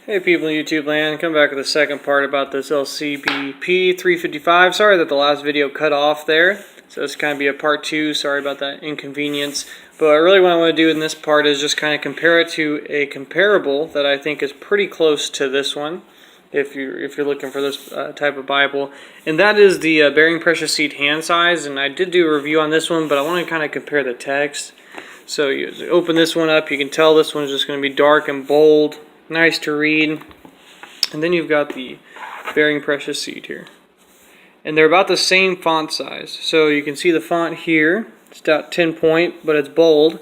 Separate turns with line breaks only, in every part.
Hey people in YouTube land, come back with the second part about this Lcbp 355. Sorry that the last video cut off there, so this kind of be a part 2. Sorry about that inconvenience. But really what I want to do in this part is just kind of compare it to a comparable that I think is pretty close to this one, if you're looking for this type of Bible. And that is the Bearing Precious Seed hand size. And I did do a review on this one, but I want to kind of compare the text. So you open this one up, you can tell this one is just going to be dark and bold. Nice to read. And then you've got the Bearing Precious Seed here. And they're about the same font size. So you can see the font here. It's about 10 point, but it's bold.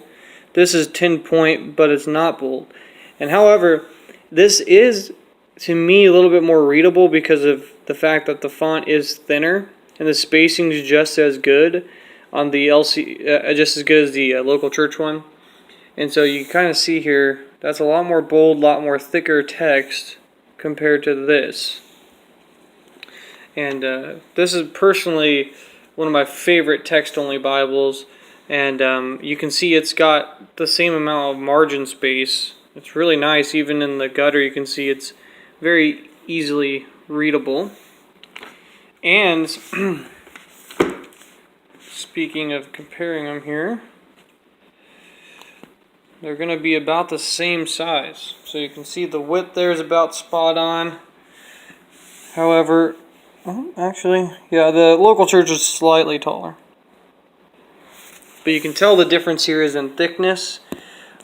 This is 10 point, but it's not bold. And however, this is, to me, a little bit more readable because of the fact that the font is thinner and the spacing is just as good on the just as good as the local church one. And so you kind of see here, that's a lot more bold, a lot more thicker text compared to this. And this is personally one of my favorite text-only Bibles. And you can see it's got the same amount of margin space. It's really nice. Even in the gutter you can see it's very easily readable. And speaking of comparing them here, they're going to be about the same size. So you can see the width there is about spot on. However, actually, yeah, the local church is slightly taller. But you can tell the difference here is in thickness.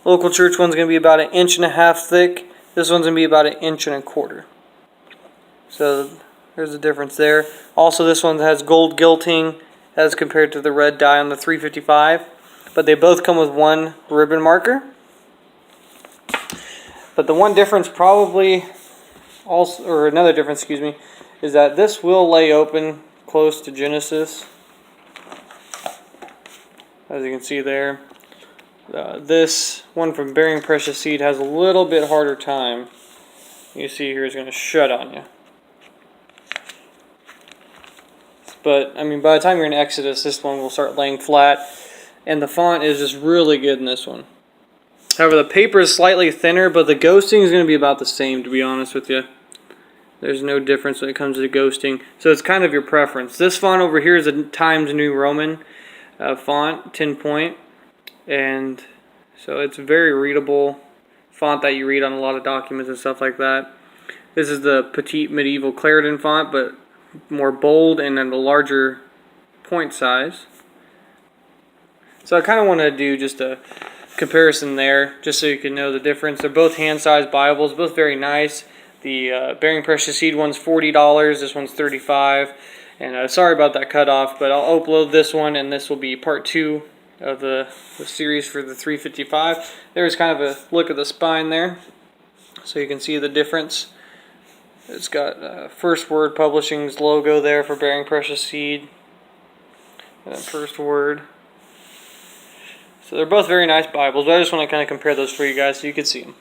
Local church one's going to be about 1.5 inches thick. This one's going to be about 1.25 inches. So there's a difference there. Also, this one has gold gilting as compared to the red dye on the 355. But they both come with one ribbon marker. But the one difference probably also, or another difference, excuse me, is that this will lay open close to Genesis. As you can see there. This one from Bearing Precious Seed has a little bit harder time. You see here is going to shut on you. But, I mean, by the time you're in Exodus, this one will start laying flat. And the font is just really good in this one. However, the paper is slightly thinner, but the ghosting is going to be about the same, to be honest with you. There's no difference when it comes to ghosting. So it's kind of your preference. This font over here is a Times New Roman font, 10 point. And so it's a very readable font that you read on a lot of documents and stuff like that. This is the Petite Medieval Clarendon font, but more bold and then a larger point size. So I kind of want to do just a comparison there, just so you can know the difference. They're both hand-sized Bibles, both very nice. The Bearing Precious Seed one's $40, this one's $35. And sorry about that cutoff, but I'll upload this one, and this will be part 2 of the series for the 355. There's kind of a look at the spine there, so you can see the difference. It's got First Word Publishing's logo there for Bearing Precious Seed. And then First Word. So they're both very nice Bibles, but I just want to kind of compare those for you guys so you can see them.